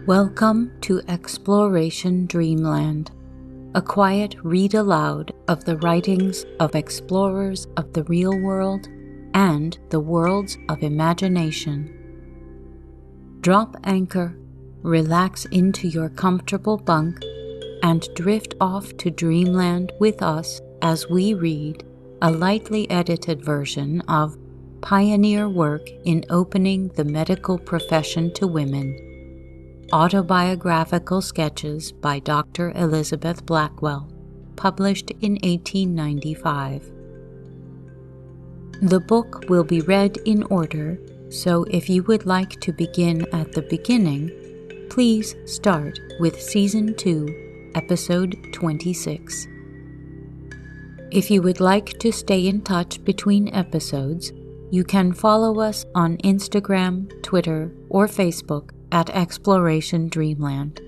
Welcome to Exploration Dreamland, a quiet read aloud of the writings of explorers of the real world and the worlds of imagination. Drop anchor, relax into your comfortable bunk, and drift off to Dreamland with us as we read a lightly edited version of Pioneer Work in Opening the Medical Profession to Women, Autobiographical Sketches by Dr. Elizabeth Blackwell, published in 1895. The book will be read in order, so if you would like to begin at the beginning, please start with Season 2, Episode 26. If you would like to stay in touch between episodes, you can follow us on Instagram, Twitter, or Facebook at Exploration Dreamland.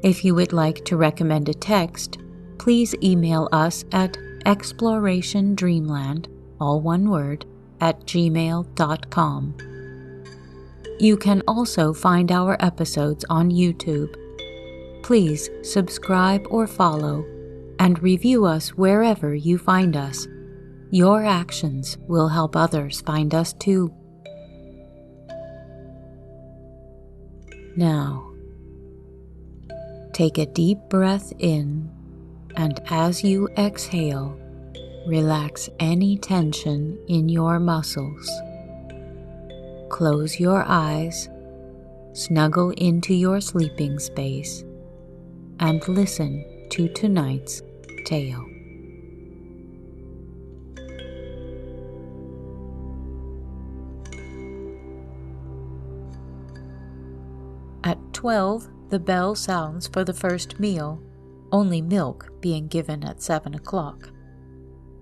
If you would like to recommend a text, please email us at explorationdreamland, all one word, at gmail.com. You can also find our episodes on YouTube. Please subscribe or follow and review us wherever you find us. Your actions will help others find us too. Now, take a deep breath in, and as you exhale, relax any tension in your muscles. Close your eyes, snuggle into your sleeping space, and listen to tonight's tale. At 12, the bell sounds for the first meal, only milk being given at 7 o'clock.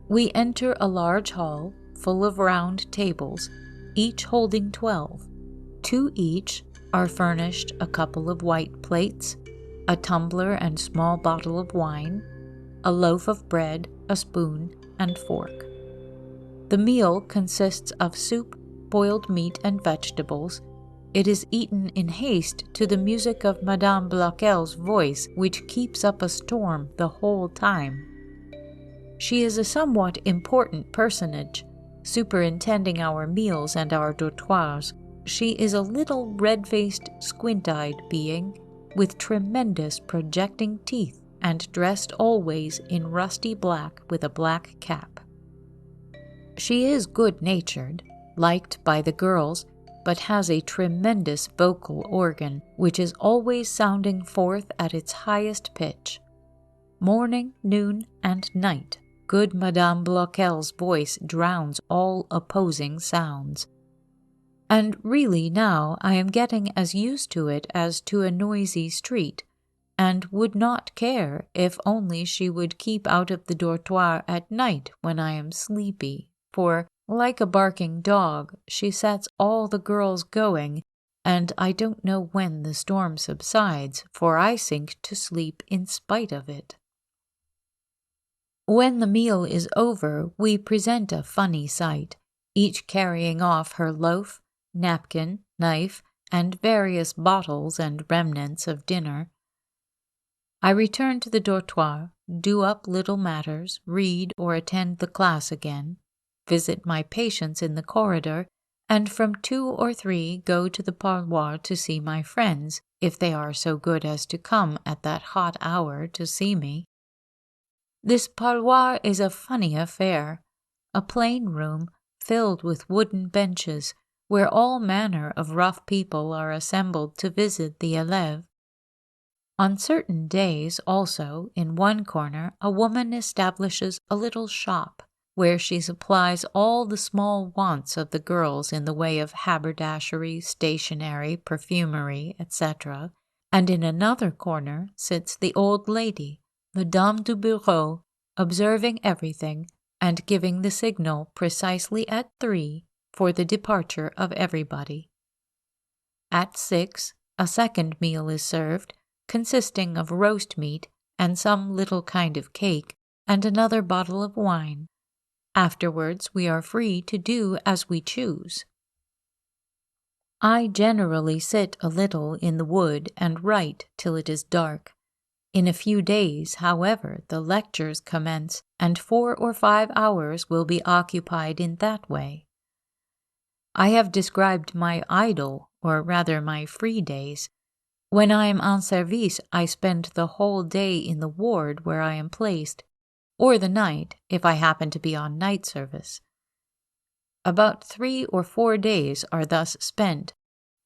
We enter a large hall full of round tables, each holding 12. 2 each are furnished a couple of white plates, a tumbler and small bottle of wine, a loaf of bread, a spoon, and fork. The meal consists of soup, boiled meat, and vegetables. It is eaten in haste to the music of Madame Blackwell's voice, which keeps up a storm the whole time. She is a somewhat important personage, superintending our meals and our dortoirs. She is a little red-faced, squint-eyed being, with tremendous projecting teeth and dressed always in rusty black with a black cap. She is good-natured, liked by the girls, but has a tremendous vocal organ which is always sounding forth at its highest pitch. Morning, noon, and night, good Madame Blackwell's voice drowns all opposing sounds. And really now I am getting as used to it as to a noisy street, and would not care if only she would keep out of the dortoir at night when I am sleepy, for like a barking dog, she sets all the girls going, and I don't know when the storm subsides, for I sink to sleep in spite of it. When the meal is over, we present a funny sight, each carrying off her loaf, napkin, knife, and various bottles and remnants of dinner. I return to the dortoir, do up little matters, read or attend the class again, visit my patients in the corridor, and from 2 or 3 go to the parloir to see my friends, if they are so good as to come at that hot hour to see me. This parloir is a funny affair, a plain room filled with wooden benches, where all manner of rough people are assembled to visit the élèves. On certain days, also, in one corner, a woman establishes a little shop, where she supplies all the small wants of the girls in the way of haberdashery, stationery, perfumery, etc., and in another corner sits the old lady, the dame du bureau, observing everything and giving the signal precisely at 3 for the departure of everybody. At 6, a second meal is served, consisting of roast meat and some little kind of cake, and another bottle of wine. Afterwards we are free to do as we choose. I generally sit a little in the wood and write till it is dark. In a few days, however, the lectures commence, and 4 or 5 hours will be occupied in that way. I have described my idle, or rather my free days. When I am en service, I spend the whole day in the ward where I am placed, or the night, if I happen to be on night service. About 3 or 4 days are thus spent,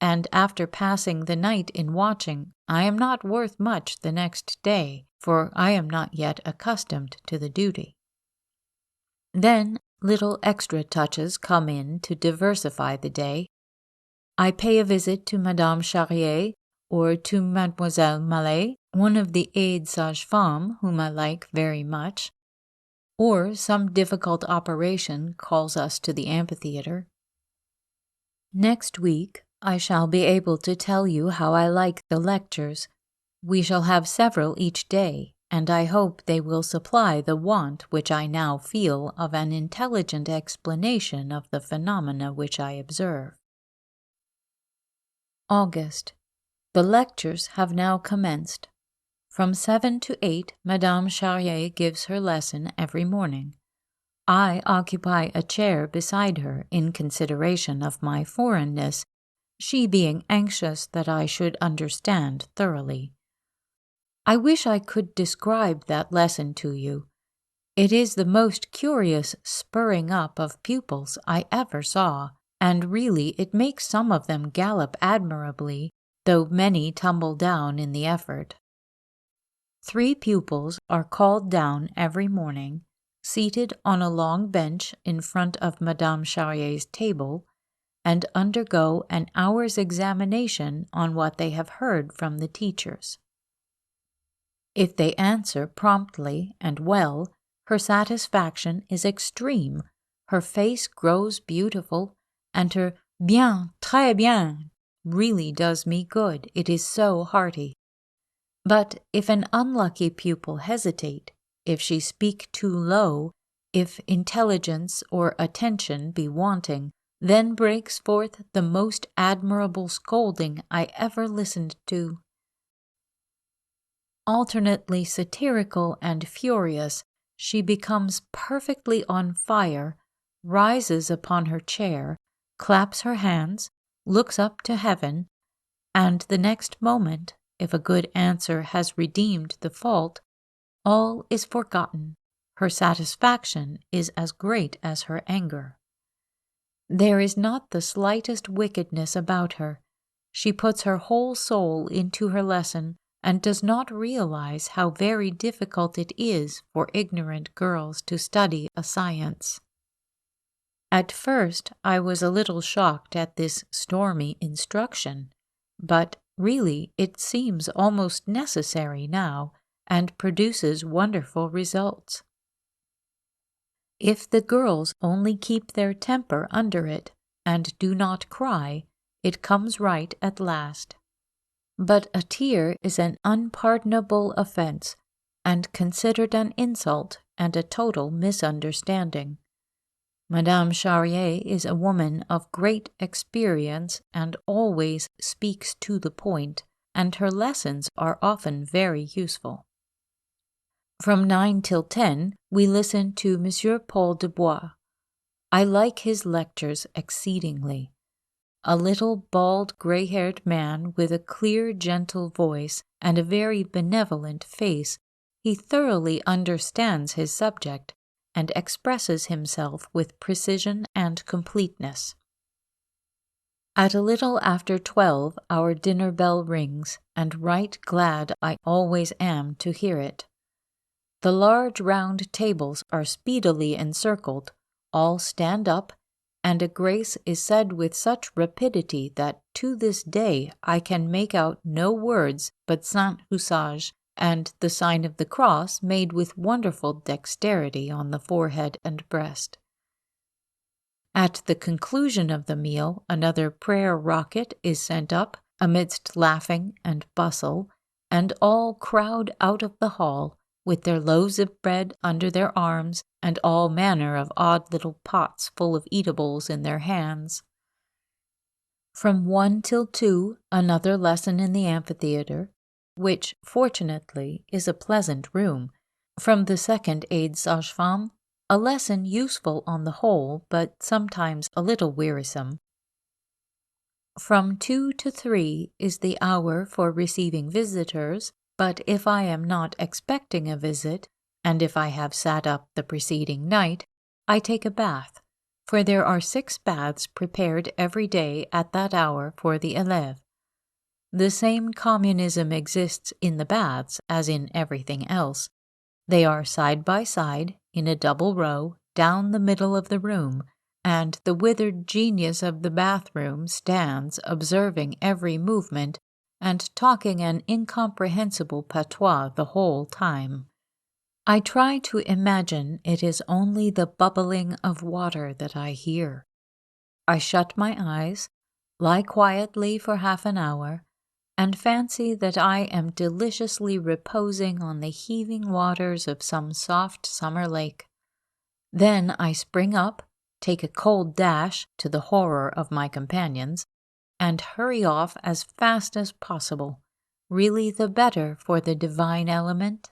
and after passing the night in watching, I am not worth much the next day, for I am not yet accustomed to the duty. Then little extra touches come in to diversify the day. I pay a visit to Madame Charrier or to Mademoiselle Mallet, one of the aides sages-femmes whom I like very much, or some difficult operation calls us to the amphitheatre. Next week I shall be able to tell you how I like the lectures. We shall have several each day, and I hope they will supply the want which I now feel of an intelligent explanation of the phenomena which I observe. August. The lectures have now commenced. From 7 to 8, Madame Charrier gives her lesson every morning. I occupy a chair beside her in consideration of my foreignness, she being anxious that I should understand thoroughly. I wish I could describe that lesson to you. It is the most curious spurring up of pupils I ever saw, and really it makes some of them gallop admirably, though many tumble down in the effort. 3 pupils are called down every morning, seated on a long bench in front of Madame Charrier's table, and undergo an hour's examination on what they have heard from the teachers. If they answer promptly and well, her satisfaction is extreme, her face grows beautiful, and her bien, très bien really does me good, it is so hearty. But if an unlucky pupil hesitate, if she speak too low, if intelligence or attention be wanting, then breaks forth the most admirable scolding I ever listened to. Alternately satirical and furious, she becomes perfectly on fire, rises upon her chair, claps her hands, looks up to heaven, and the next moment, if a good answer has redeemed the fault, all is forgotten. Her satisfaction is as great as her anger. There is not the slightest wickedness about her. She puts her whole soul into her lesson, and does not realize how very difficult it is for ignorant girls to study a science. At first I was a little shocked at this stormy instruction, but really it seems almost necessary now, and produces wonderful results. If the girls only keep their temper under it, and do not cry, it comes right at last. But a tear is an unpardonable offense, and considered an insult and a total misunderstanding. Madame Charrier is a woman of great experience and always speaks to the point, and her lessons are often very useful. From 9 till 10, we listen to Monsieur Paul Dubois. I like his lectures exceedingly. A little bald gray-haired man with a clear, gentle voice and a very benevolent face, he thoroughly understands his subject and expresses himself with precision and completeness. At a little after 12, our dinner bell rings, and right glad I always am to hear it. The large round tables are speedily encircled, all stand up, and a grace is said with such rapidity that to this day I can make out no words but Saint Usage and the sign of the cross made with wonderful dexterity on the forehead and breast. At the conclusion of the meal, another prayer rocket is sent up amidst laughing and bustle, and all crowd out of the hall, with their loaves of bread under their arms, and all manner of odd little pots full of eatables in their hands. From 1 till 2, another lesson in the amphitheatre, which, fortunately, is a pleasant room. From the second aide-sage-femme, a lesson useful on the whole, but sometimes a little wearisome. From 2 to 3 is the hour for receiving visitors, but if I am not expecting a visit, and if I have sat up the preceding night, I take a bath, for there are 6 baths prepared every day at that hour for the élèves. The same communism exists in the baths as in everything else. They are side by side, in a double row, down the middle of the room, and the withered genius of the bathroom stands observing every movement and talking an incomprehensible patois the whole time. I try to imagine it is only the bubbling of water that I hear. I shut my eyes, lie quietly for half an hour, and fancy that I am deliciously reposing on the heaving waters of some soft summer lake. Then I spring up, take a cold dash, to the horror of my companions, and hurry off as fast as possible, really the better for the divine element.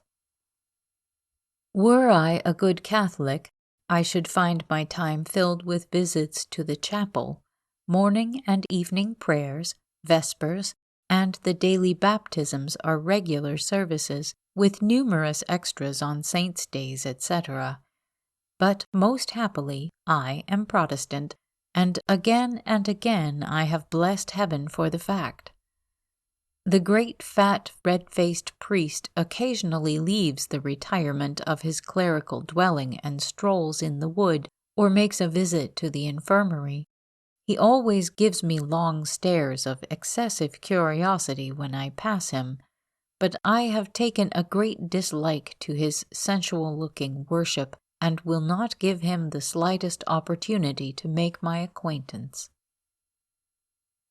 Were I a good Catholic, I should find my time filled with visits to the chapel, morning and evening prayers, vespers, and the daily baptisms are regular services, with numerous extras on saints' days, etc. But most happily I am Protestant, and again I have blessed heaven for the fact. The great fat red-faced priest occasionally leaves the retirement of his clerical dwelling and strolls in the wood or makes a visit to the infirmary. He always gives me long stares of excessive curiosity when I pass him, but I have taken a great dislike to his sensual-looking worship and will not give him the slightest opportunity to make my acquaintance.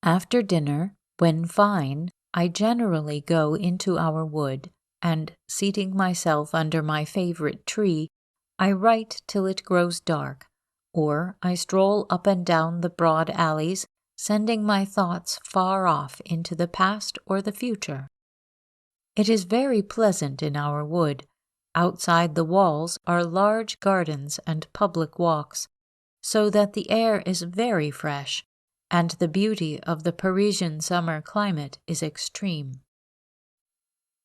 After dinner, when fine, I generally go into our wood, and, seating myself under my favorite tree, I write till it grows dark, or I stroll up and down the broad alleys, sending my thoughts far off into the past or the future. It is very pleasant in our wood. Outside the walls are large gardens and public walks, so that the air is very fresh, and the beauty of the Parisian summer climate is extreme.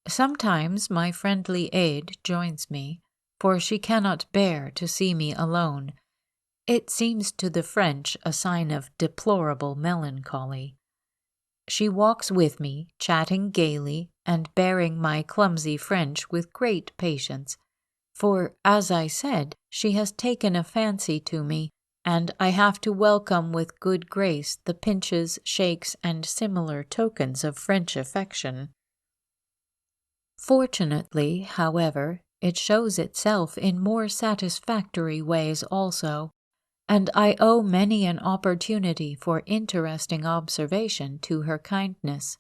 Sometimes my friendly aide joins me, for she cannot bear to see me alone. It seems to the French a sign of deplorable melancholy. She walks with me, chatting gaily, and bearing my clumsy French with great patience, for, as I said, she has taken a fancy to me, and I have to welcome with good grace the pinches, shakes, and similar tokens of French affection. Fortunately, however, it shows itself in more satisfactory ways also, and I owe many an opportunity for interesting observation to her kindness.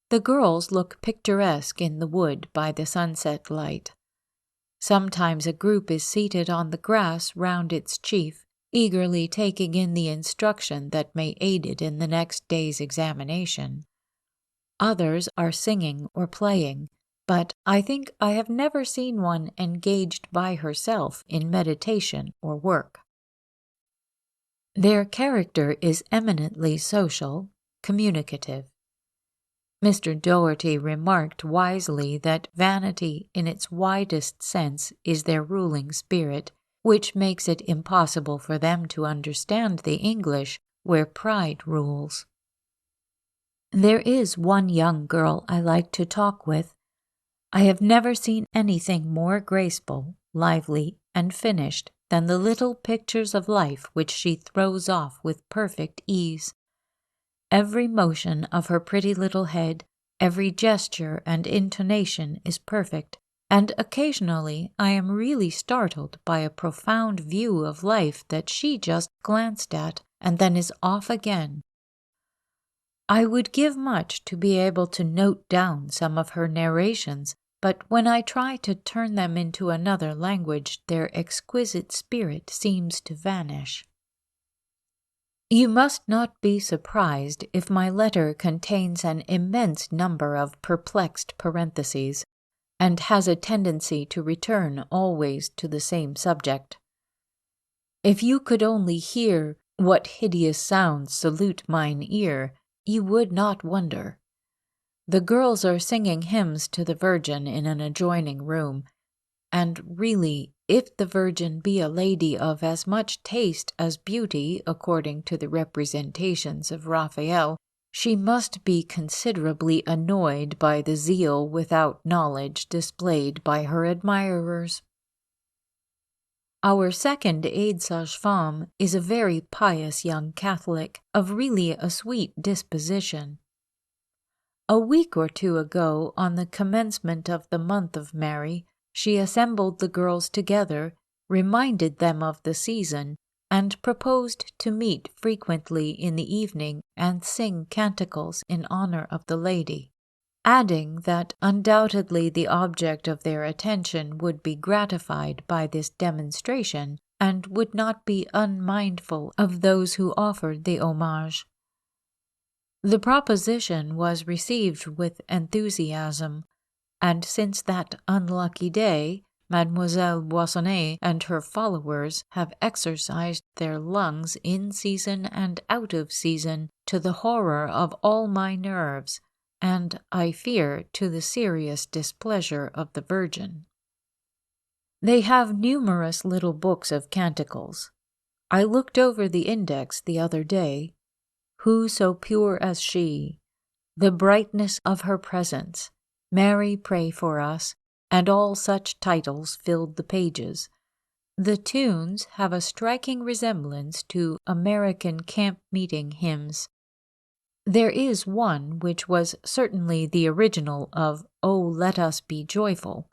The girls look picturesque in the wood by the sunset light. Sometimes a group is seated on the grass round its chief, eagerly taking in the instruction that may aid it in the next day's examination. Others are singing or playing, but I think I have never seen one engaged by herself in meditation or work. Their character is eminently social, communicative. Mr. Doherty remarked wisely that vanity in its widest sense is their ruling spirit, which makes it impossible for them to understand the English where pride rules. There is one young girl I like to talk with. I have never seen anything more graceful, lively, and finished than the little pictures of life which she throws off with perfect ease. Every motion of her pretty little head, every gesture and intonation is perfect, and occasionally I am really startled by a profound view of life that she just glanced at and then is off again. I would give much to be able to note down some of her narrations, but when I try to turn them into another language, their exquisite spirit seems to vanish. You must not be surprised if my letter contains an immense number of perplexed parentheses, and has a tendency to return always to the same subject. If you could only hear what hideous sounds salute mine ear, you would not wonder. The girls are singing hymns to the Virgin in an adjoining room, and really, if the Virgin be a lady of as much taste as beauty, according to the representations of Raphael, she must be considerably annoyed by the zeal without knowledge displayed by her admirers. Our second aide-sage-femme is a very pious young Catholic, of really a sweet disposition. A week or two ago, on the commencement of the month of Mary, she assembled the girls together, reminded them of the season, and proposed to meet frequently in the evening and sing canticles in honor of the lady, adding that undoubtedly the object of their attention would be gratified by this demonstration, and would not be unmindful of those who offered the homage. The proposition was received with enthusiasm, and since that unlucky day, Mademoiselle Boissonnet and her followers have exercised their lungs in season and out of season, to the horror of all my nerves, and, I fear, to the serious displeasure of the Virgin. They have numerous little books of canticles. I looked over the index the other day. Who so pure as she? The brightness of her presence. Mary, pray for us, and all such titles filled the pages. The tunes have a striking resemblance to American camp-meeting hymns. There is one which was certainly the original of "Oh, let us be joyful."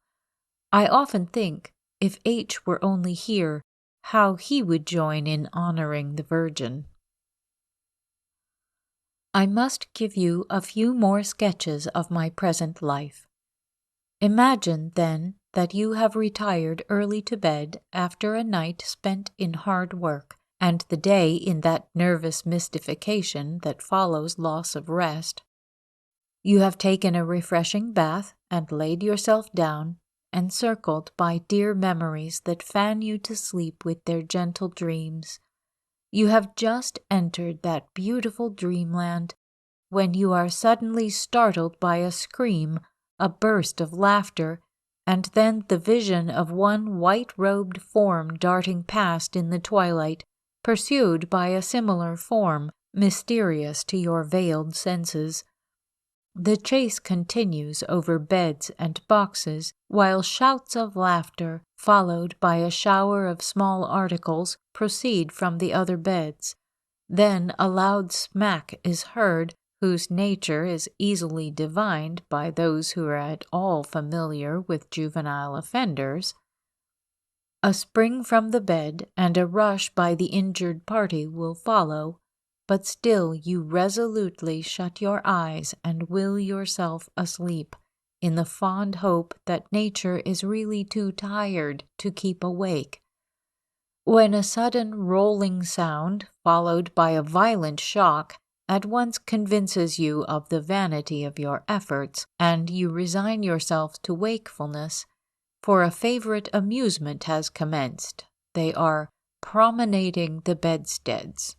I often think, if H were only here, how he would join in honoring the Virgin. I must give you a few more sketches of my present life. Imagine, then, that you have retired early to bed after a night spent in hard work, and the day in that nervous mystification that follows loss of rest. You have taken a refreshing bath and laid yourself down, encircled by dear memories that fan you to sleep with their gentle dreams. You have just entered that beautiful dreamland, when you are suddenly startled by a scream, a burst of laughter, and then the vision of one white-robed form darting past in the twilight, pursued by a similar form, mysterious to your veiled senses. The chase continues over beds and boxes, while shouts of laughter, followed by a shower of small articles, proceed from the other beds. Then a loud smack is heard, whose nature is easily divined by those who are at all familiar with juvenile offenders. A spring from the bed and a rush by the injured party will follow, but still you resolutely shut your eyes and will yourself asleep, in the fond hope that nature is really too tired to keep awake, when a sudden rolling sound, followed by a violent shock, at once convinces you of the vanity of your efforts, and you resign yourself to wakefulness, for a favorite amusement has commenced. They are promenading the bedsteads.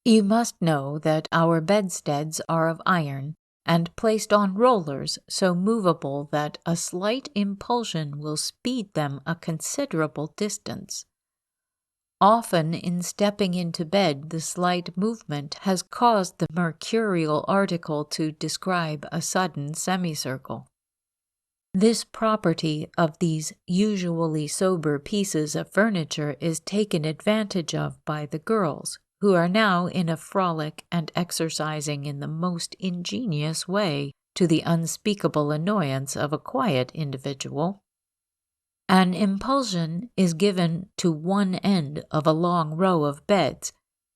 You must know that our bedsteads are of iron, and placed on rollers so movable that a slight impulsion will speed them a considerable distance. Often in stepping into bed the slight movement has caused the mercurial article to describe a sudden semicircle. This property of these usually sober pieces of furniture is taken advantage of by the girls, who are now in a frolic and exercising in the most ingenious way, to the unspeakable annoyance of a quiet individual. An impulsion is given to one end of a long row of beds,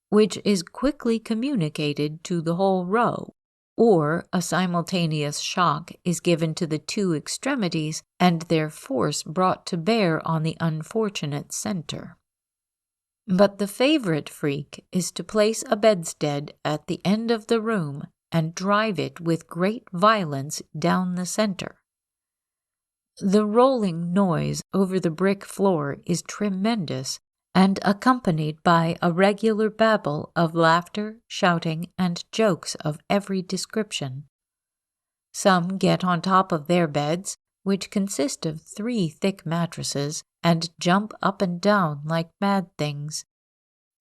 which is quickly communicated to the whole row, or a simultaneous shock is given to the two extremities, and their force brought to bear on the unfortunate center. But the favorite freak is to place a bedstead at the end of the room and drive it with great violence down the center. The rolling noise over the brick floor is tremendous and accompanied by a regular babble of laughter, shouting, and jokes of every description. Some get on top of their beds, which consist of 3 thick mattresses, and jump up and down like mad things.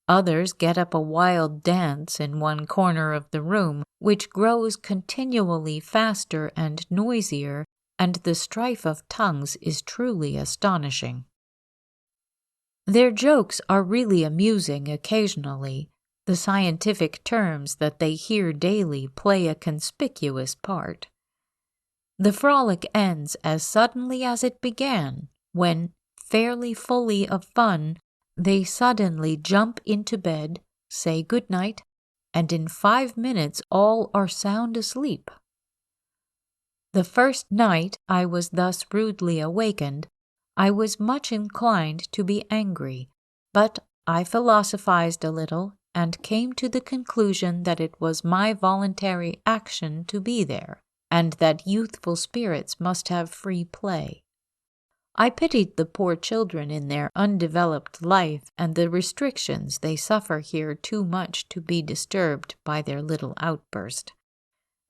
Others get up a wild dance in one corner of the room, which grows continually faster and noisier, and the strife of tongues is truly astonishing. Their jokes are really amusing occasionally. The scientific terms that they hear daily play a conspicuous part. The frolic ends as suddenly as it began, when, fairly fully of fun, they suddenly jump into bed, say good night, and in 5 minutes all are sound asleep. The first night I was thus rudely awakened, I was much inclined to be angry, but I philosophized a little and came to the conclusion that it was my voluntary action to be there, and that youthful spirits must have free play. I pitied the poor children in their undeveloped life and the restrictions they suffer here too much to be disturbed by their little outburst.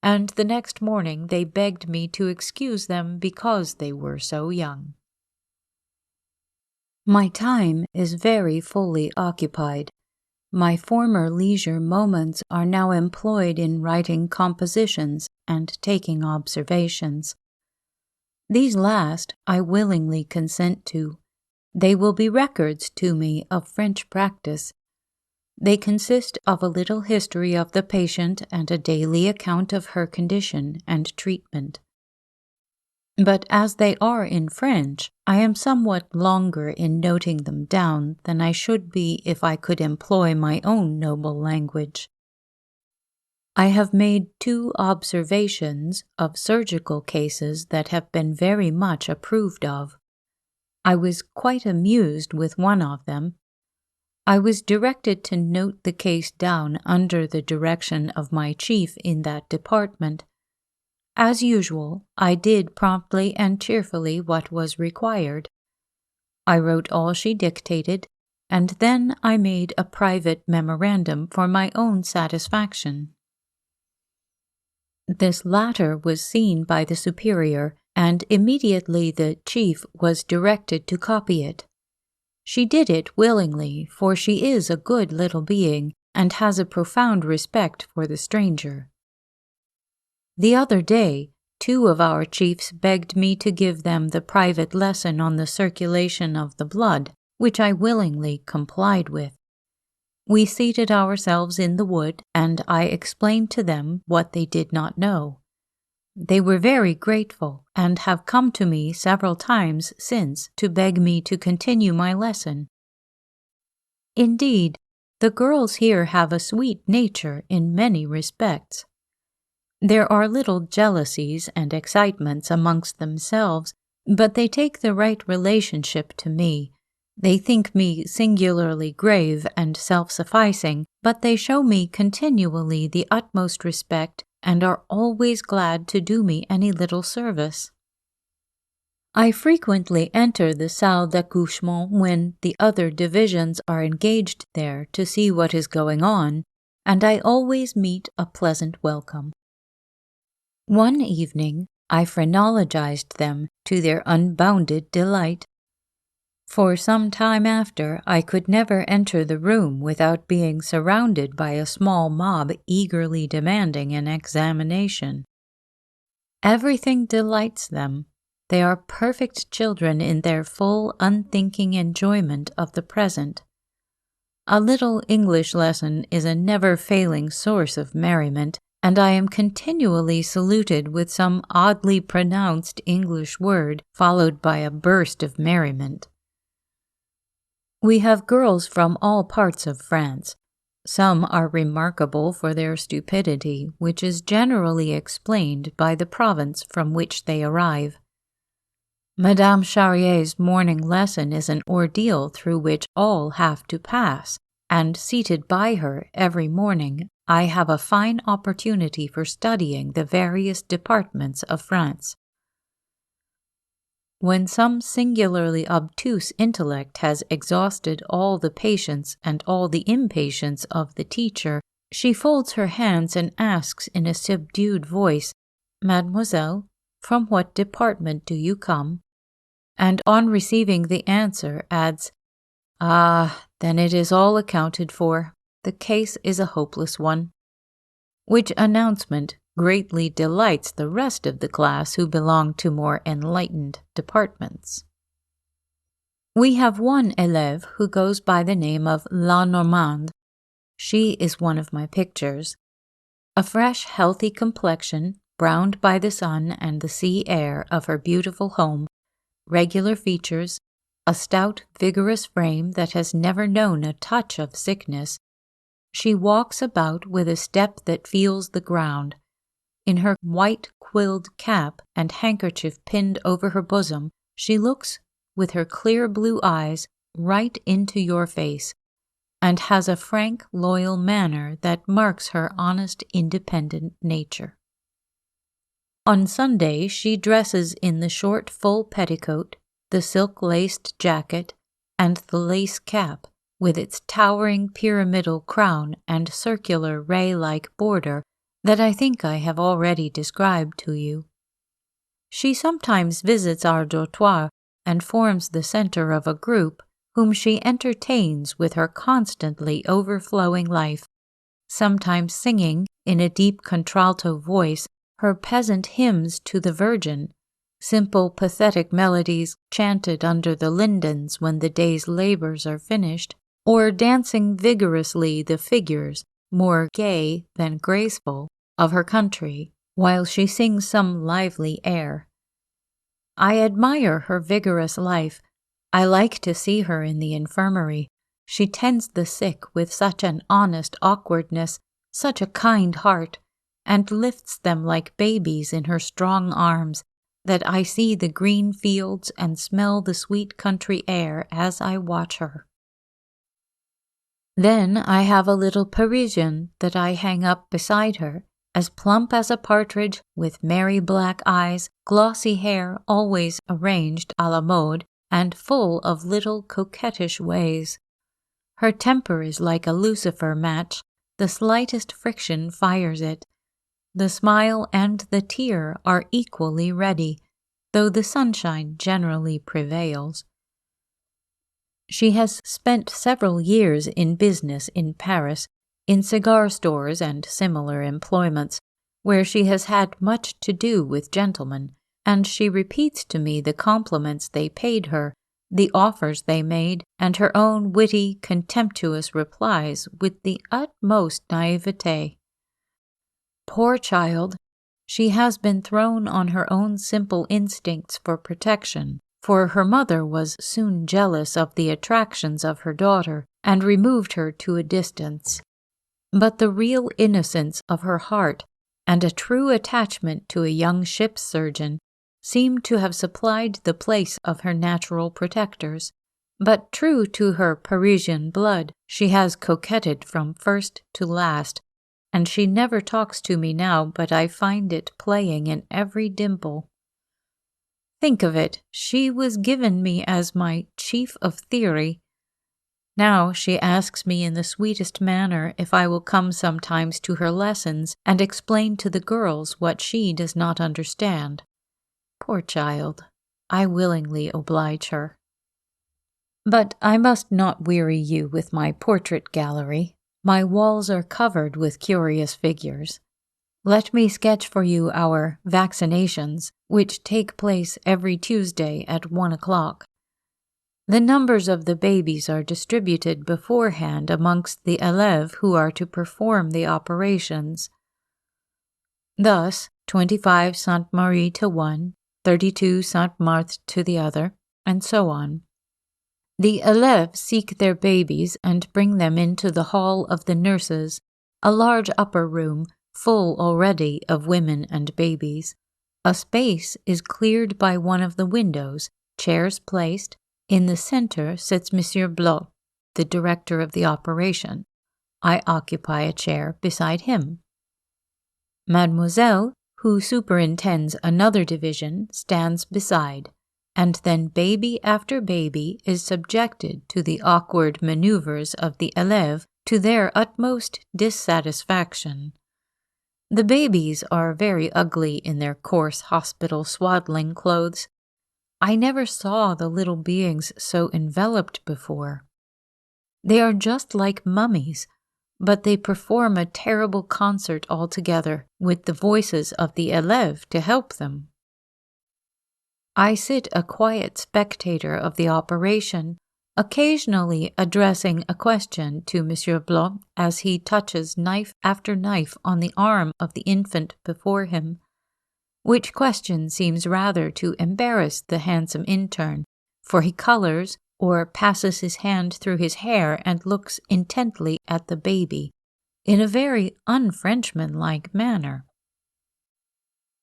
And the next morning they begged me to excuse them because they were so young. My time is very fully occupied. My former leisure moments are now employed in writing compositions and taking observations. These last I willingly consent to. They will be records to me of French practice. They consist of a little history of the patient and a daily account of her condition and treatment. But as they are in French, I am somewhat longer in noting them down than I should be if I could employ my own noble language. I have made 2 observations of surgical cases that have been very much approved of. I was quite amused with one of them. I was directed to note the case down under the direction of my chief in that department. As usual, I did promptly and cheerfully what was required. I wrote all she dictated, and then I made a private memorandum for my own satisfaction. This latter was seen by the superior, and immediately the chief was directed to copy it. She did it willingly, for she is a good little being, and has a profound respect for the stranger. The other day, 2 of our chiefs begged me to give them the private lesson on the circulation of the blood, which I willingly complied with. We seated ourselves in the wood, and I explained to them what they did not know. They were very grateful, and have come to me several times since to beg me to continue my lesson. Indeed, the girls here have a sweet nature in many respects. There are little jealousies and excitements amongst themselves, but they take the right relationship to me. They think me singularly grave and self-sufficing, but they show me continually the utmost respect and are always glad to do me any little service. I frequently enter the salle d'accouchement when the other divisions are engaged there to see what is going on, and I always meet a pleasant welcome. One evening I phrenologized them to their unbounded delight. For some time after, I could never enter the room without being surrounded by a small mob eagerly demanding an examination. Everything delights them. They are perfect children in their full, unthinking enjoyment of the present. A little English lesson is a never-failing source of merriment, and I am continually saluted with some oddly pronounced English word, followed by a burst of merriment. We have girls from all parts of France. Some are remarkable for their stupidity, which is generally explained by the province from which they arrive. Madame Charrier's morning lesson is an ordeal through which all have to pass, and seated by her every morning, I have a fine opportunity for studying the various departments of France. When some singularly obtuse intellect has exhausted all the patience and all the impatience of the teacher, she folds her hands and asks in a subdued voice, "Mademoiselle, from what department do you come?" And on receiving the answer adds, "Ah, then it is all accounted for. The case is a hopeless one," which announcement greatly delights the rest of the class who belong to more enlightened departments. We have one élève who goes by the name of La Normande. She is one of my pictures. A fresh, healthy complexion, browned by the sun and the sea air of her beautiful home, regular features, a stout, vigorous frame that has never known a touch of sickness. She walks about with a step that feels the ground. In her white quilled cap and handkerchief pinned over her bosom, she looks, with her clear blue eyes, right into your face, and has a frank, loyal manner that marks her honest, independent nature. On Sunday she dresses in the short, full petticoat, the silk-laced jacket, and the lace cap, with its towering pyramidal crown and circular ray-like border that I think I have already described to you. She sometimes visits our dortoir and forms the center of a group whom she entertains with her constantly overflowing life, sometimes singing, in a deep contralto voice, her peasant hymns to the Virgin, simple pathetic melodies chanted under the lindens when the day's labors are finished, or dancing vigorously the figures, more gay than graceful, of her country, while she sings some lively air. I admire her vigorous life. I like to see her in the infirmary. She tends the sick with such an honest awkwardness, such a kind heart, and lifts them like babies in her strong arms, that I see the green fields and smell the sweet country air as I watch her. Then I have a little Parisian that I hang up beside her, as plump as a partridge, with merry black eyes, glossy hair always arranged à la mode, and full of little coquettish ways. Her temper is like a lucifer match, the slightest friction fires it. The smile and the tear are equally ready, though the sunshine generally prevails. She has spent several years in business in Paris, in cigar stores and similar employments, where she has had much to do with gentlemen, and she repeats to me the compliments they paid her, the offers they made, and her own witty, contemptuous replies with the utmost naivete. Poor child! She has been thrown on her own simple instincts for protection, for her mother was soon jealous of the attractions of her daughter and removed her to a distance. But the real innocence of her heart and a true attachment to a young ship's surgeon seem to have supplied the place of her natural protectors. But true to her Parisian blood, she has coquetted from first to last, and she never talks to me now but I find it playing in every dimple. Think of it, she was given me as my chief of theory. Now she asks me in the sweetest manner if I will come sometimes to her lessons and explain to the girls what she does not understand. Poor child, I willingly oblige her. But I must not weary you with my portrait gallery. My walls are covered with curious figures. Let me sketch for you our vaccinations, which take place every Tuesday at 1 o'clock. The numbers of the babies are distributed beforehand amongst the élèves who are to perform the operations. Thus, 25 Sainte Marie to one, 32 Sainte Marthe to the other, and so on. The élèves seek their babies and bring them into the hall of the nurses, a large upper room, full already of women and babies. A space is cleared by one of the windows, chairs placed. In the center sits Monsieur Bloch, the director of the operation. I occupy a chair beside him. Mademoiselle, who superintends another division, stands beside, and then baby after baby is subjected to the awkward maneuvers of the élèves to their utmost dissatisfaction. The babies are very ugly in their coarse hospital swaddling clothes. I never saw the little beings so enveloped before. They are just like mummies, but they perform a terrible concert altogether, with the voices of the élèves to help them. I sit a quiet spectator of the operation, occasionally addressing a question to Monsieur Bloch as he touches knife after knife on the arm of the infant before him, which question seems rather to embarrass the handsome intern, for he colors or passes his hand through his hair and looks intently at the baby in a very un-Frenchman-like manner.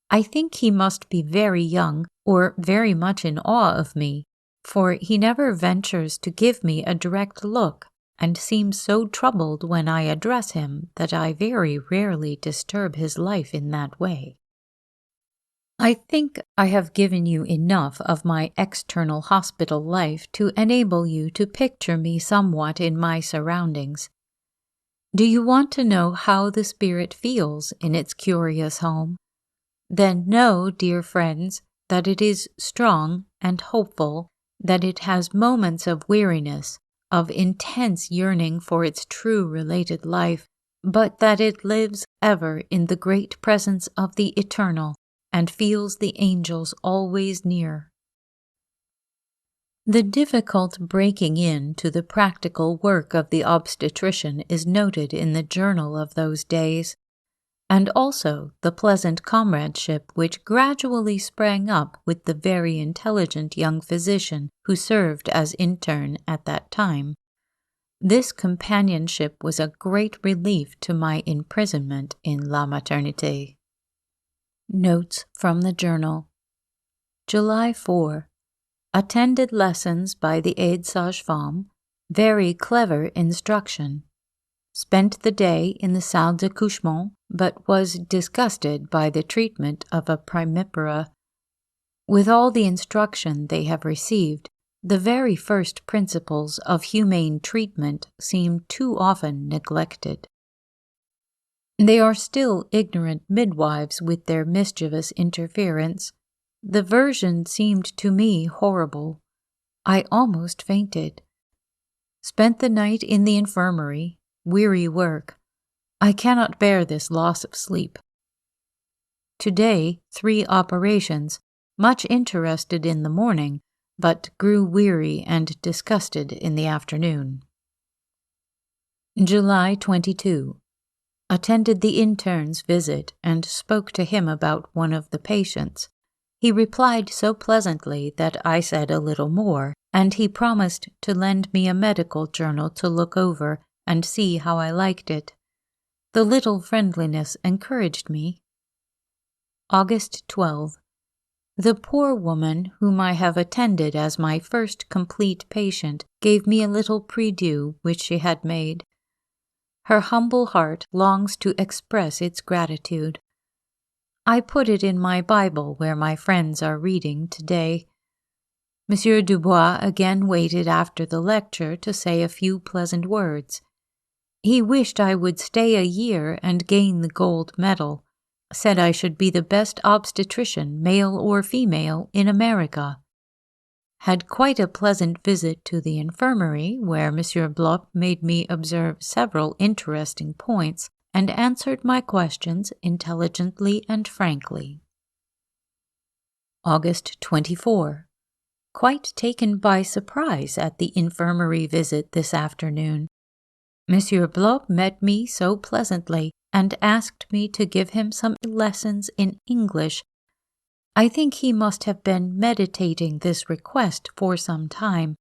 I think he must be very young or very much in awe of me, for he never ventures to give me a direct look and seems so troubled when I address him that I very rarely disturb his life in that way. I think I have given you enough of my external hospital life to enable you to picture me somewhat in my surroundings. Do you want to know how the spirit feels in its curious home? Then know, dear friends, that it is strong and hopeful, that it has moments of weariness, of intense yearning for its true related life, but that it lives ever in the great presence of the eternal, and feels the angels always near. The difficult breaking in to the practical work of the obstetrician is noted in the journal of those days, and also the pleasant comradeship which gradually sprang up with the very intelligent young physician who served as intern at that time. This companionship was a great relief to my imprisonment in La Maternité. Notes from the journal. July 4. Attended lessons by the aide-sage-femme. Very clever instruction. Spent the day in the salle d'accouchement, but was disgusted by the treatment of a primipara. With all the instruction they have received, the very first principles of humane treatment seem too often neglected. They are still ignorant midwives with their mischievous interference. The version seemed to me horrible. I almost fainted. Spent the night in the infirmary. Weary work. I cannot bear this loss of sleep. Today, 3 operations, much interested in the morning, but grew weary and disgusted in the afternoon. July 22. Attended the intern's visit and spoke to him about one of the patients. He replied so pleasantly that I said a little more, and he promised to lend me a medical journal to look over and see how I liked it. The little friendliness encouraged me. August 12. The poor woman whom I have attended as my first complete patient gave me a little prie-dieu which she had made. Her humble heart longs to express its gratitude. I put it in my Bible where my friends are reading today. Monsieur Dubois again waited after the lecture to say a few pleasant words. He wished I would stay a year and gain the gold medal, said I should be the best obstetrician, male or female, in America. Had quite a pleasant visit to the infirmary, where Monsieur Bloch made me observe several interesting points and answered my questions intelligently and frankly. August 24. Quite taken by surprise at the infirmary visit this afternoon. Monsieur Bloch met me so pleasantly and asked me to give him some lessons in English. I think he must have been meditating this request for some time.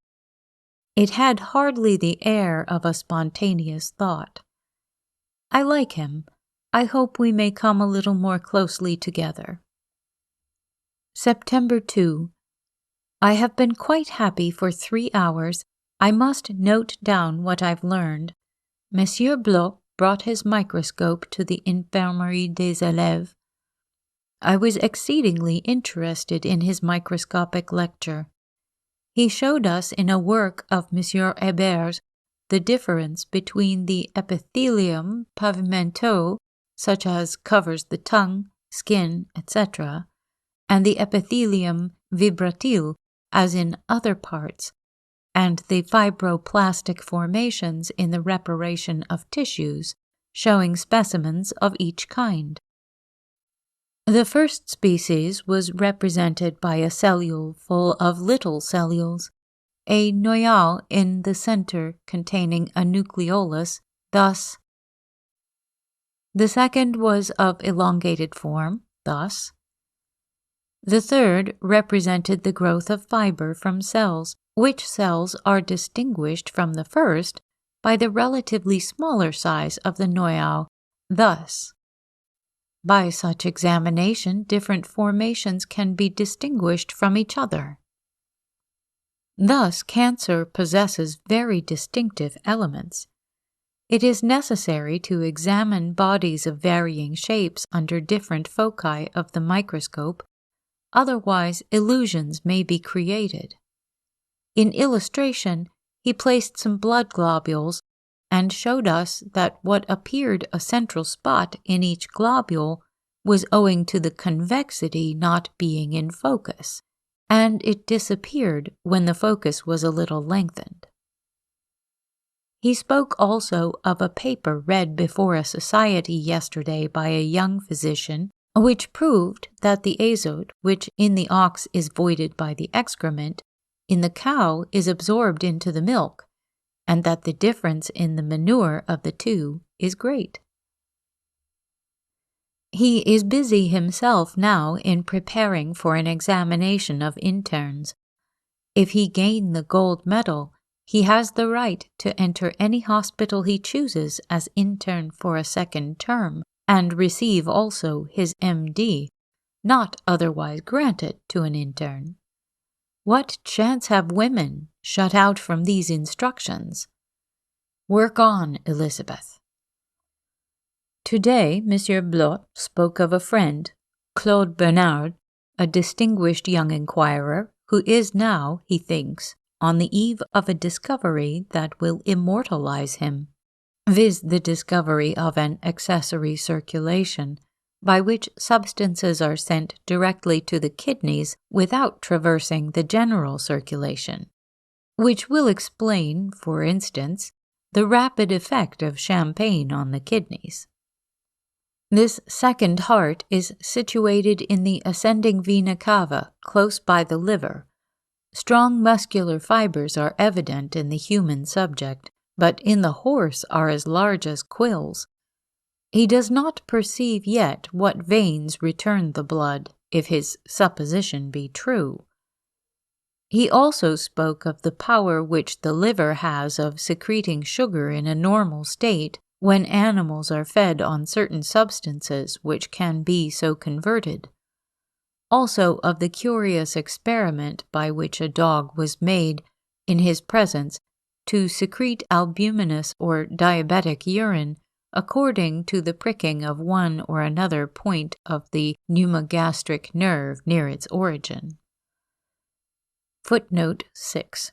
It had hardly the air of a spontaneous thought. I like him. I hope we may come a little more closely together. September 2. I have been quite happy for 3 hours. I must note down what I've learned. Monsieur Blot brought his microscope to the Infirmerie des Élèves. I was exceedingly interested in his microscopic lecture. He showed us in a work of Monsieur Hébert's the difference between the epithelium pavimenteux, such as covers the tongue, skin, etc., and the epithelium vibratile, as in other parts, and the fibroplastic formations in the reparation of tissues, showing specimens of each kind. The first species was represented by a cellule full of little cellules, a noyau in the center containing a nucleolus, thus. The second was of elongated form, thus. The third represented the growth of fiber from cells, which cells are distinguished from the first by the relatively smaller size of the noyau, thus. By such examination, different formations can be distinguished from each other. Thus, cancer possesses very distinctive elements. It is necessary to examine bodies of varying shapes under different foci of the microscope, otherwise illusions may be created. In illustration, he placed some blood globules and showed us that what appeared a central spot in each globule was owing to the convexity not being in focus, and it disappeared when the focus was a little lengthened. He spoke also of a paper read before a society yesterday by a young physician, which proved that the azote, which in the ox is voided by the excrement, in the cow is absorbed into the milk, and that the difference in the manure of the two is great. He is busy himself now in preparing for an examination of interns. If he gain the gold medal, he has the right to enter any hospital he chooses as intern for a second term, and receive also his M.D., not otherwise granted to an intern. What chance have women shut out from these instructions? Work on, Elizabeth. Today, Monsieur Blot spoke of a friend, Claude Bernard, a distinguished young inquirer, who is now, he thinks, on the eve of a discovery that will immortalize him, viz. The discovery of an accessory circulation, by which substances are sent directly to the kidneys without traversing the general circulation, which will explain, for instance, the rapid effect of champagne on the kidneys. This second heart is situated in the ascending vena cava, close by the liver. Strong muscular fibers are evident in the human subject, but in the horse are as large as quills. He does not perceive yet what veins return the blood, if his supposition be true. He also spoke of the power which the liver has of secreting sugar in a normal state when animals are fed on certain substances which can be so converted. Also of the curious experiment by which a dog was made, in his presence, to secrete albuminous or diabetic urine according to the pricking of one or another point of the pneumogastric nerve near its origin. Footnote 6.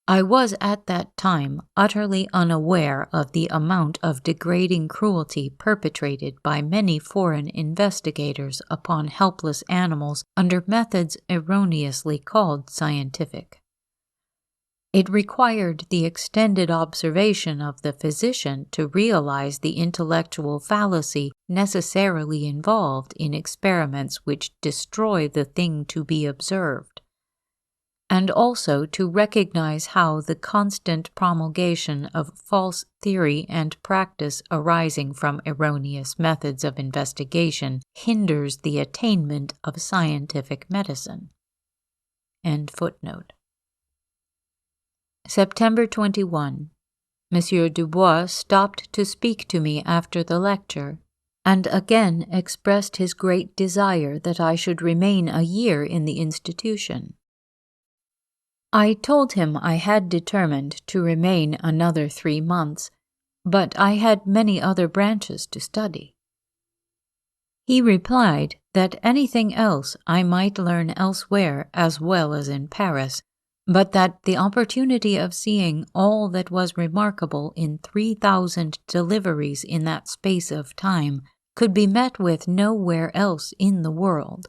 I was at that time utterly unaware of the amount of degrading cruelty perpetrated by many foreign investigators upon helpless animals under methods erroneously called scientific. It required the extended observation of the physician to realize the intellectual fallacy necessarily involved in experiments which destroy the thing to be observed, and also to recognize how the constant promulgation of false theory and practice arising from erroneous methods of investigation hinders the attainment of scientific medicine. End footnote. September 21. Monsieur Dubois stopped to speak to me after the lecture, and again expressed his great desire that I should remain a year in the institution. I told him I had determined to remain another 3 months, but I had many other branches to study. He replied that anything else I might learn elsewhere as well as in Paris, but that the opportunity of seeing all that was remarkable in 3,000 deliveries in that space of time could be met with nowhere else in the world,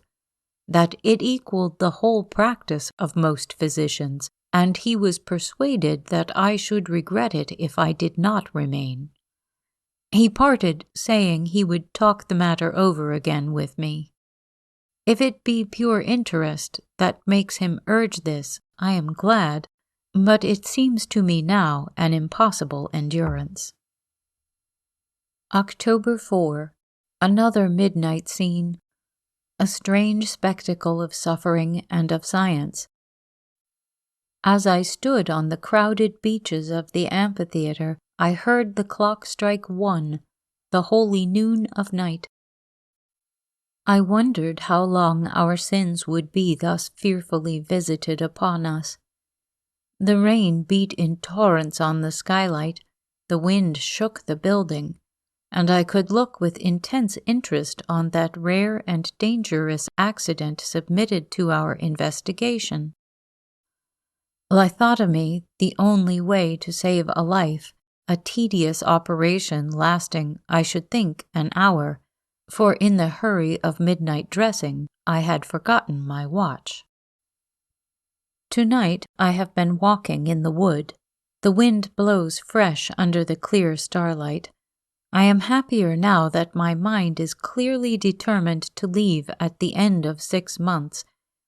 that it equaled the whole practice of most physicians, and he was persuaded that I should regret it if I did not remain. He parted, saying he would talk the matter over again with me. If it be pure interest that makes him urge this, I am glad, but it seems to me now an impossible endurance. October 4. Another midnight scene. A strange spectacle of suffering and of science. As I stood on the crowded beaches of the amphitheatre, I heard the clock strike 1, the holy noon of night. I wondered how long our sins would be thus fearfully visited upon us. The rain beat in torrents on the skylight, the wind shook the building, and I could look with intense interest on that rare and dangerous accident submitted to our investigation. Lithotomy, the only way to save a life, a tedious operation lasting, I should think, an hour, for in the hurry of midnight dressing I had forgotten my watch. Tonight I have been walking in the wood. The wind blows fresh under the clear starlight. I am happier now that my mind is clearly determined to leave at the end of 6 months,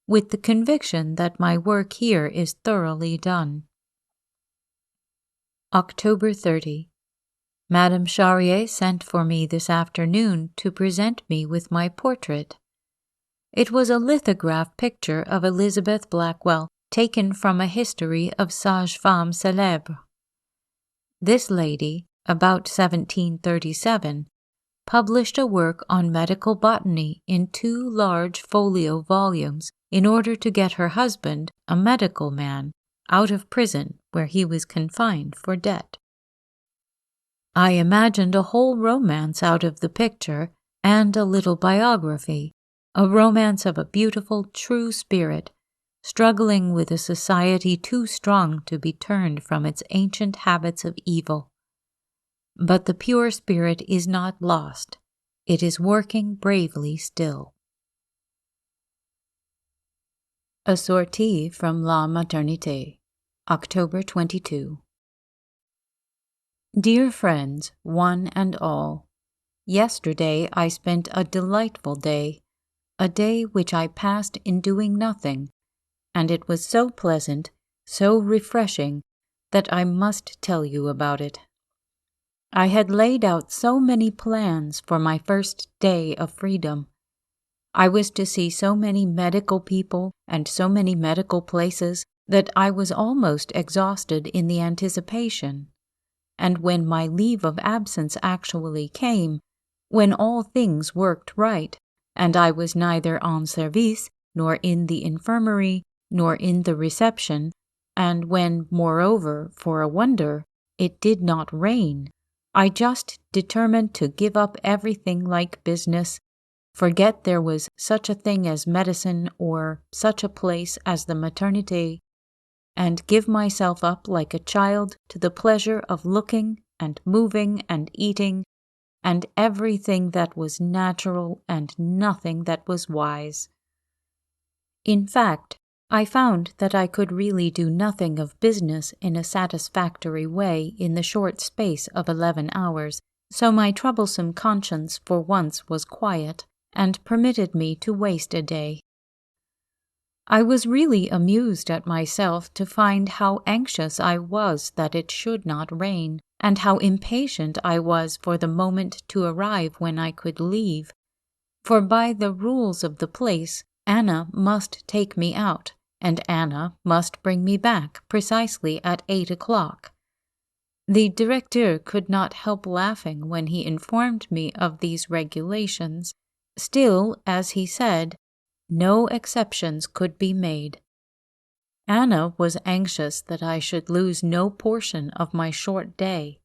with the conviction that my work here is thoroughly done. October 30. Madame Charrier sent for me this afternoon to present me with my portrait. It was a lithograph picture of Elizabeth Blackwell, taken from a history of sages-femmes célèbres. This lady, about 1737, published a work on medical botany in 2 large folio volumes in order to get her husband, a medical man, out of prison where he was confined for debt. I imagined a whole romance out of the picture and a little biography, a romance of a beautiful, true spirit, struggling with a society too strong to be turned from its ancient habits of evil. But the pure spirit is not lost. It is working bravely still. A sortie from La Maternité, October 22. Dear friends, one and all, yesterday I spent a delightful day, a day which I passed in doing nothing, and it was so pleasant, so refreshing, that I must tell you about it. I had laid out so many plans for my first day of freedom. I was to see so many medical people and so many medical places that I was almost exhausted in the anticipation. And when my leave of absence actually came, when all things worked right, and I was neither en service, nor in the infirmary, nor in the reception, and when, moreover, for a wonder, it did not rain, I just determined to give up everything like business, forget there was such a thing as medicine or such a place as the Maternité, and give myself up like a child to the pleasure of looking and moving and eating, and everything that was natural and nothing that was wise. In fact, I found that I could really do nothing of business in a satisfactory way in the short space of 11 hours, so my troublesome conscience for once was quiet, and permitted me to waste a day. I was really amused at myself to find how anxious I was that it should not rain, and how impatient I was for the moment to arrive when I could leave. For by the rules of the place, Anna must take me out, and Anna must bring me back precisely at 8 o'clock. The directeur could not help laughing when he informed me of these regulations. Still, as he said, no exceptions could be made. Anna was anxious that I should lose no portion of my short day.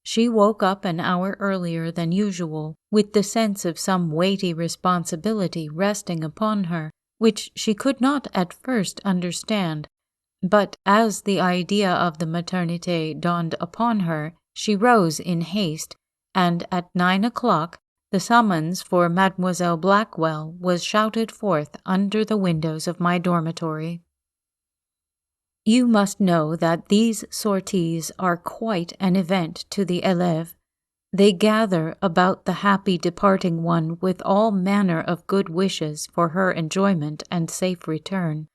She woke up an hour earlier than usual, with the sense of some weighty responsibility resting upon her, which she could not at first understand. But as the idea of the Maternité dawned upon her, she rose in haste, and at 9 o'clock the summons for Mademoiselle Blackwell was shouted forth under the windows of my dormitory. You must know that these sorties are quite an event to the élèves. They gather about the happy departing one with all manner of good wishes for her enjoyment and safe return.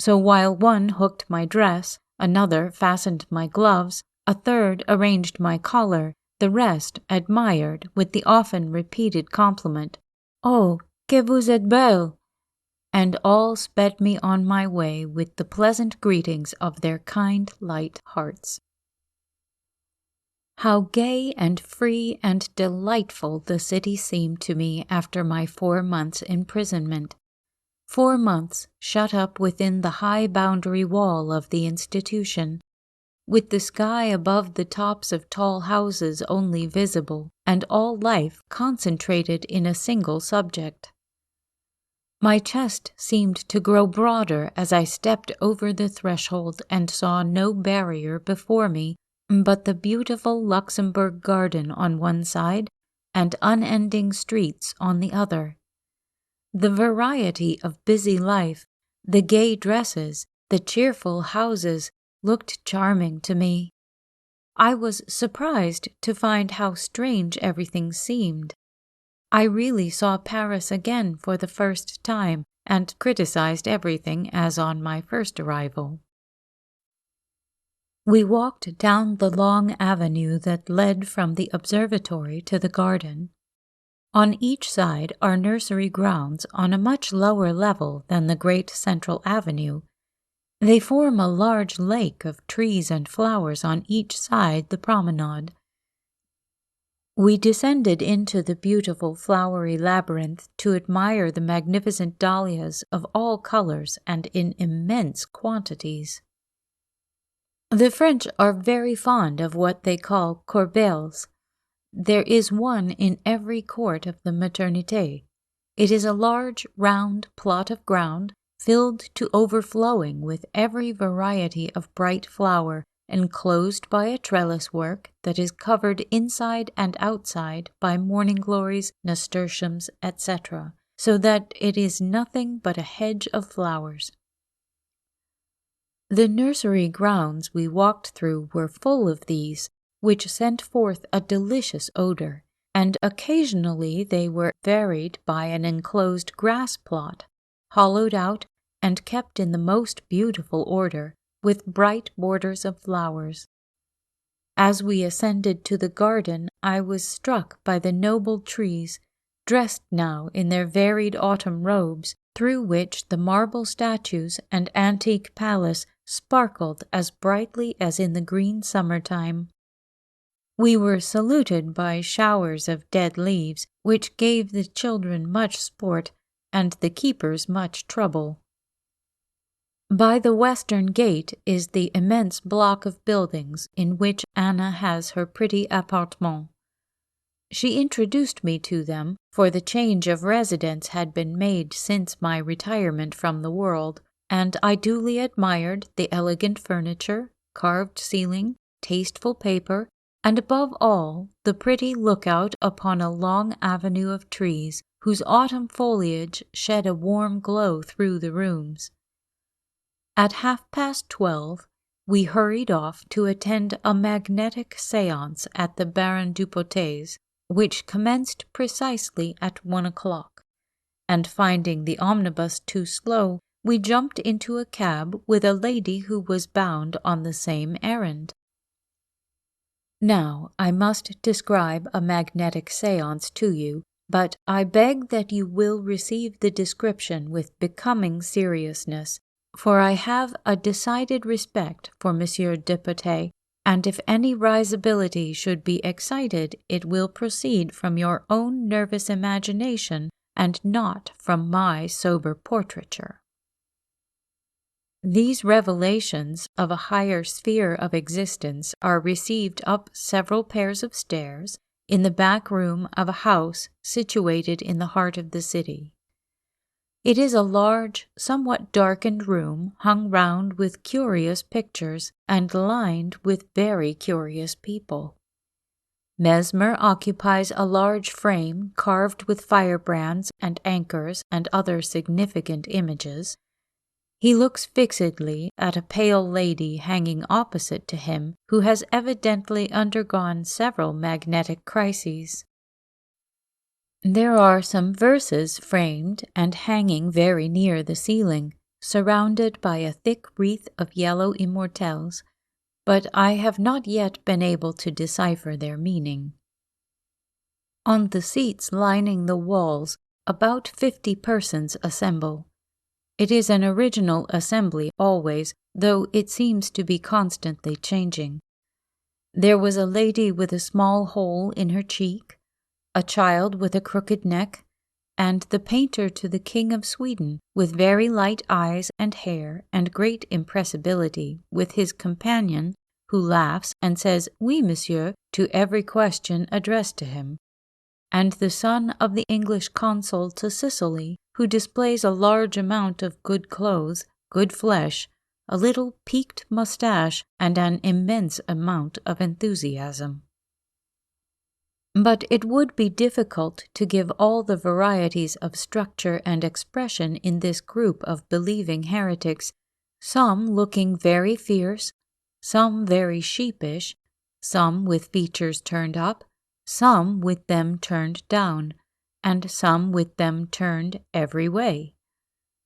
So while one hooked my dress, another fastened my gloves, a third arranged my collar, the rest admired with the often repeated compliment, "Oh, que vous êtes belle!" and all sped me on my way with the pleasant greetings of their kind, light hearts. How gay and free and delightful the city seemed to me after my 4 months' imprisonment. 4 months shut up within the high boundary wall of the institution, with the sky above the tops of tall houses only visible, and all life concentrated in a single subject. My chest seemed to grow broader as I stepped over the threshold and saw no barrier before me but the beautiful Luxembourg garden on one side and unending streets on the other. The variety of busy life, the gay dresses, the cheerful houses looked charming to me. I was surprised to find how strange everything seemed. I really saw Paris again for the first time and criticized everything as on my first arrival. We walked down the long avenue that led from the observatory to the garden. On each side are nursery grounds on a much lower level than the great central avenue. They form a large lake of trees and flowers on each side the promenade. We descended into the beautiful flowery labyrinth to admire the magnificent dahlias of all colors and in immense quantities. The French are very fond of what they call corbels. There is one in every court of the Maternité. It is a large, round plot of ground filled to overflowing with every variety of bright flower, enclosed by a trellis work that is covered inside and outside by morning glories, nasturtiums, etc., so that it is nothing but a hedge of flowers. The nursery grounds we walked through were full of these, which sent forth a delicious odor, and occasionally they were varied by an enclosed grass plot, hollowed out and kept in the most beautiful order, with bright borders of flowers. As we ascended to the garden, I was struck by the noble trees, dressed now in their varied autumn robes, through which the marble statues and antique palace sparkled as brightly as in the green summer-time. We were saluted by showers of dead leaves, which gave the children much sport and the keepers much trouble. By the western gate is the immense block of buildings in which Anna has her pretty appartement. She introduced me to them, for the change of residence had been made since my retirement from the world, and I duly admired the elegant furniture, carved ceiling, tasteful paper, and above all the pretty lookout upon a long avenue of trees whose autumn foliage shed a warm glow through the rooms. At 12:30, we hurried off to attend a magnetic séance at the Baron Dupotet's, which commenced precisely at 1 o'clock, and finding the omnibus too slow, we jumped into a cab with a lady who was bound on the same errand. Now, I must describe a magnetic séance to you, but I beg that you will receive the description with becoming seriousness, for I have a decided respect for Monsieur Dupotet, and if any risibility should be excited, it will proceed from your own nervous imagination and not from my sober portraiture. These revelations of a higher sphere of existence are received up several pairs of stairs in the back room of a house situated in the heart of the city. It is a large, somewhat darkened room hung round with curious pictures and lined with very curious people. Mesmer occupies a large frame carved with firebrands and anchors and other significant images. He looks fixedly at a pale lady hanging opposite to him, who has evidently undergone several magnetic crises. There are some verses framed and hanging very near the ceiling, surrounded by a thick wreath of yellow immortelles, but I have not yet been able to decipher their meaning. On the seats lining the walls, about 50 persons assemble. It is an original assembly always, though it seems to be constantly changing. There was a lady with a small hole in her cheek, a child with a crooked neck, and the painter to the King of Sweden, with very light eyes and hair and great impressibility, with his companion, who laughs and says, "Oui, monsieur," to every question addressed to him, and the son of the English consul to Sicily, who displays a large amount of good clothes, good flesh, a little peaked moustache, and an immense amount of enthusiasm. But it would be difficult to give all the varieties of structure and expression in this group of believing heretics, some looking very fierce, some very sheepish, some with features turned up, some with them turned down, and some with them turned every way.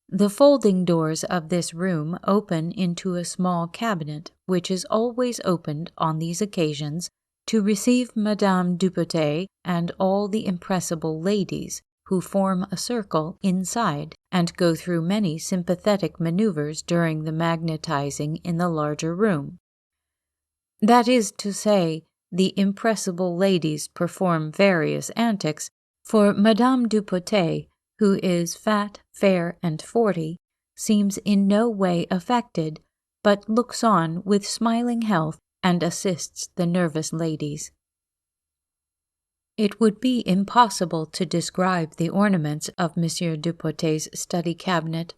The folding doors of this room open into a small cabinet, which is always opened on these occasions to receive Madame Dupotet and all the impressible ladies, who form a circle inside and go through many sympathetic maneuvers during the magnetizing in the larger room. That is to say, the impressible ladies perform various antics, for Madame Dupotet, who is fat, fair, and 40, seems in no way affected, but looks on with smiling health and assists the nervous ladies. It would be impossible to describe the ornaments of Monsieur Dupotet's study cabinet,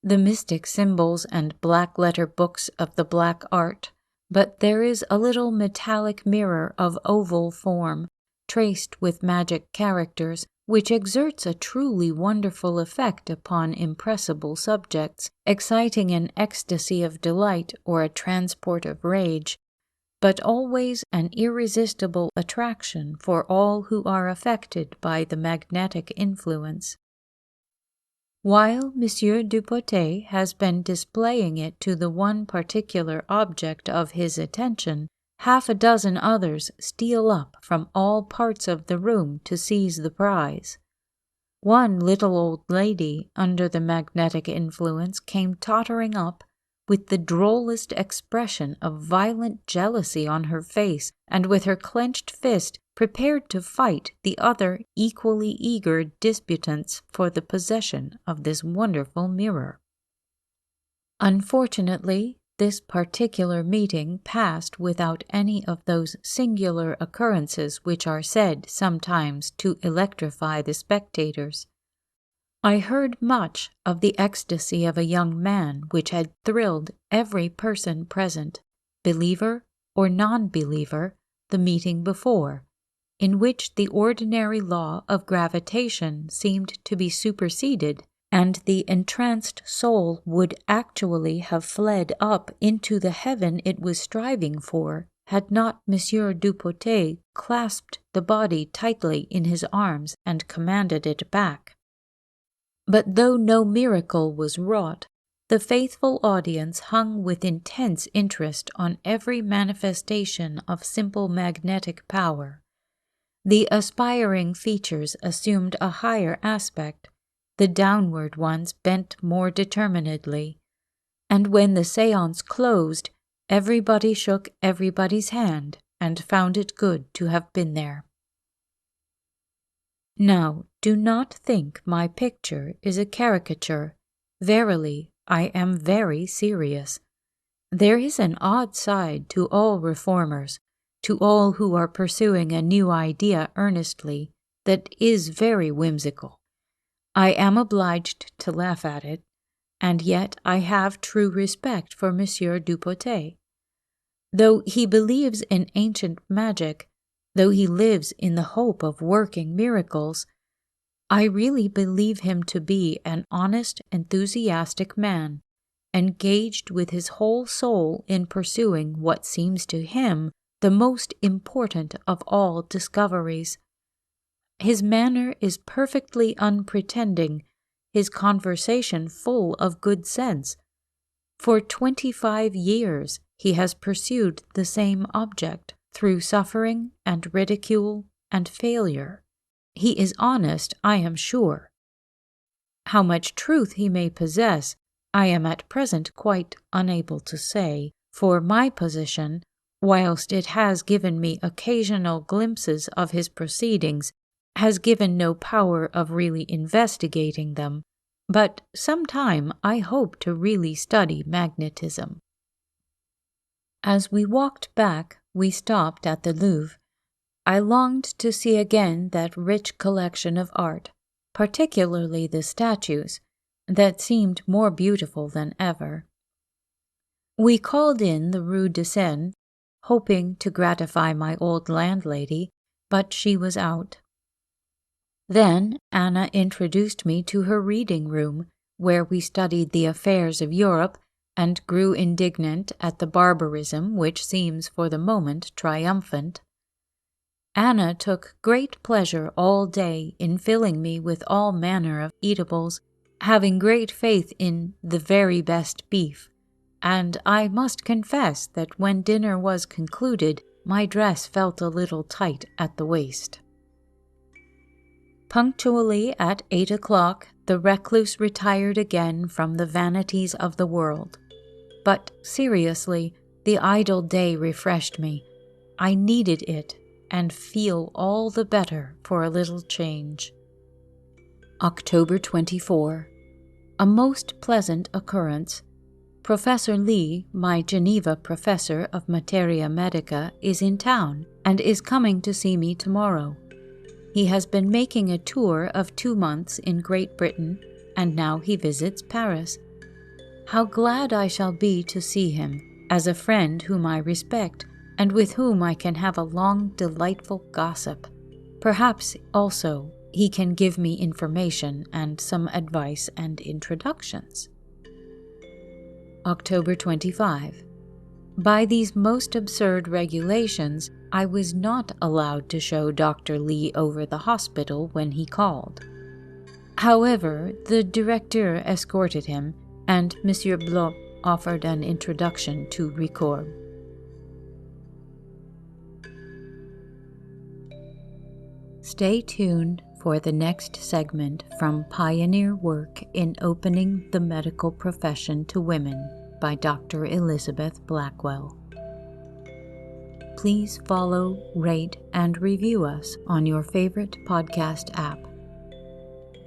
the mystic symbols and black-letter books of the black art, but there is a little metallic mirror of oval form, traced with magic characters, which exerts a truly wonderful effect upon impressible subjects, exciting an ecstasy of delight or a transport of rage, but always an irresistible attraction for all who are affected by the magnetic influence. While Monsieur Dupotet has been displaying it to the one particular object of his attention, half a dozen others steal up from all parts of the room to seize the prize. One little old lady, under the magnetic influence, came tottering up, with the drollest expression of violent jealousy on her face, and with her clenched fist prepared to fight the other equally eager disputants for the possession of this wonderful mirror. Unfortunately, this particular meeting passed without any of those singular occurrences which are said sometimes to electrify the spectators. I heard much of the ecstasy of a young man which had thrilled every person present, believer or non-believer, the meeting before, in which the ordinary law of gravitation seemed to be superseded, and the entranced soul would actually have fled up into the heaven it was striving for, had not Monsieur Dupotet clasped the body tightly in his arms and commanded it back. But though no miracle was wrought, the faithful audience hung with intense interest on every manifestation of simple magnetic power. The aspiring features assumed a higher aspect, the downward ones bent more determinedly, and when the séance closed, Everybody shook everybody's hand and found it good to have been there. Now, do not think my picture is a caricature. Verily, I am very serious. There is an odd side to all reformers, to all who are pursuing a new idea earnestly, that is very whimsical. I am obliged to laugh at it, and yet I have true respect for Monsieur Dupotet. Though he believes in ancient magic, though he lives in the hope of working miracles, I really believe him to be an honest, enthusiastic man, engaged with his whole soul in pursuing what seems to him the most important of all discoveries. His manner is perfectly unpretending, his conversation full of good sense. For 25 years he has pursued the same object, through suffering and ridicule and failure. He is honest, I am sure. How much truth he may possess, I am at present quite unable to say, for my position, whilst it has given me occasional glimpses of his proceedings, has given no power of really investigating them, but some time I hope to really study magnetism. As we walked back, we stopped at the Louvre. I longed to see again that rich collection of art, particularly the statues, that seemed more beautiful than ever. We called in the Rue de Seine, hoping to gratify my old landlady, but she was out. Then Anna introduced me to her reading room, where we studied the affairs of Europe and grew indignant at the barbarism which seems for the moment triumphant. Anna took great pleasure all day in filling me with all manner of eatables, having great faith in the very best beef, and I must confess that when dinner was concluded, my dress felt a little tight at the waist. Punctually at 8 o'clock, the recluse retired again from the vanities of the world. But seriously, the idle day refreshed me. I needed it, and feel all the better for a little change. October 24. A most pleasant occurrence. Professor Lee, my Geneva professor of Materia Medica, is in town and is coming to see me tomorrow. He has been making a tour of 2 months in Great Britain, and now he visits Paris. How glad I shall be to see him, as a friend whom I respect, and with whom I can have a long, delightful gossip. Perhaps, also, he can give me information and some advice and introductions. October 25. By these most absurd regulations, I was not allowed to show Dr. Lee over the hospital when he called. However, the directeur escorted him, and Monsieur Bloch offered an introduction to Ricord. Stay tuned for the next segment from Pioneer Work in Opening the Medical Profession to Women by Dr. Elizabeth Blackwell. Please follow, rate, and review us on your favorite podcast app.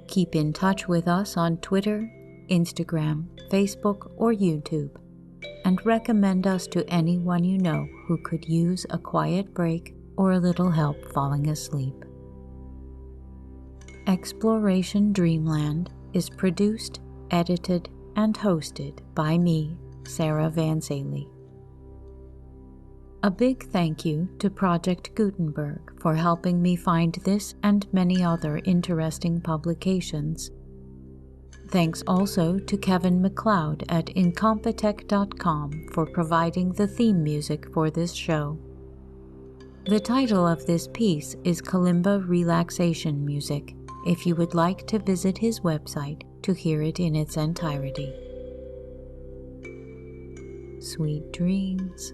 Keep in touch with us on Twitter, Instagram, Facebook, or YouTube, and recommend us to anyone you know who could use a quiet break or a little help falling asleep. Exploration Dreamland is produced, edited, and hosted by me, Sarah Van Zaley. A big thank you to Project Gutenberg for helping me find this and many other interesting publications. Thanks also to Kevin MacLeod at Incompetech.com for providing the theme music for this show. The title of this piece is Kalimba Relaxation Music, if you would like to visit his website to hear it in its entirety. Sweet dreams.